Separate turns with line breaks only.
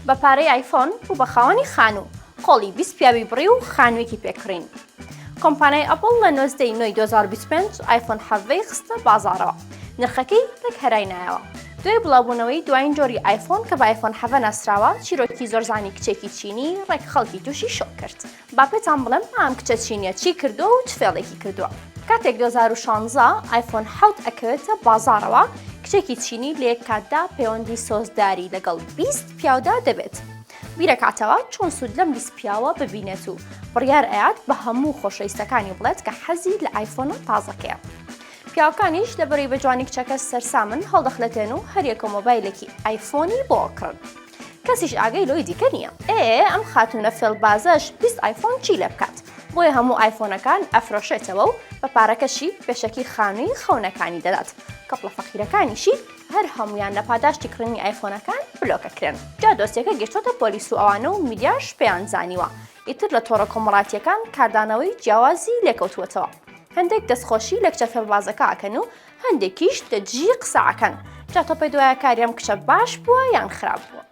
بە پارەی ئایفۆن و بە خاوەنی خانوو قۆڵی 20 پیاوی بڕی و خانوویەکی پێکڕین. کۆمپانیای ئەپڵ لە 19 2025 ئایفۆن 7 خستە بازارەوە، نرخەکەی بەک هەرای نایەوە. دوای بڵاوبوونەوەی دوایین جۆری ئایفۆن کە بە ئایفۆن 7 ناسراوە، چیرۆکی زۆرزانی کچێکی چینی ڕێک خەڵکی تووشی شۆک کرد. با پێتان بڵێم ئەم کچە چینیە چی کردووە و چ فێڵێکی کردووە. کاتێک 2016 ئایفۆن 7 ئەکەوێتە بازارەوە، کچێکی چینی لە یەک کاتدا پەیوەندی سۆزداری لەگەڵ 20 پیاودا دەبێت. بیرەکاتەوە چۆن سوود لەم 20 پیاوە ببینێت و بڕیار ئەیات بە هەموو خۆشەویستەکانی بڵێت کە حەزی لە ئایفۆنە تازەکەیە. پیاوەکانیش لەبەرەی بە جوانی کچەکە سەرسامن هەڵدەخلێتێن و هەریەکە مۆبایلێکی ئایفۆنی بۆ کڕن. کەسیش ئاگەی لۆی دیکە نییە. ئەم خاتونە فێڵبازەش 20 ئایفۆن چی لێ بکات؟ بۆیە هەموو ئایفۆنەکان ئەفرۆشێتەوە و بە پارەکەشی پێشەکی خانووی خەونەکانی دەدات. کەپڵە فەقیرەکانیشی هەر هەمویان لە پاداشتی کڕنی ئایفۆنەکان بلۆکەکرێن. جا دۆستیەکە گەشتۆتە پۆلیس و ئەوانە و میدیاش پێیان زانیوە. ئیتر لە تۆڕە کۆمەڵاتیەکان کاردانەوەی جیاوازی لێکەوتووەتەوە. هەندێک دەستخۆشی لە کچە فێڵبازەکە ئەکەن و هەندێکیش دەجی قسە ئەکەن. جا تۆ پێی دوایە کاریم کچە باش بووە یان خراپ بووە.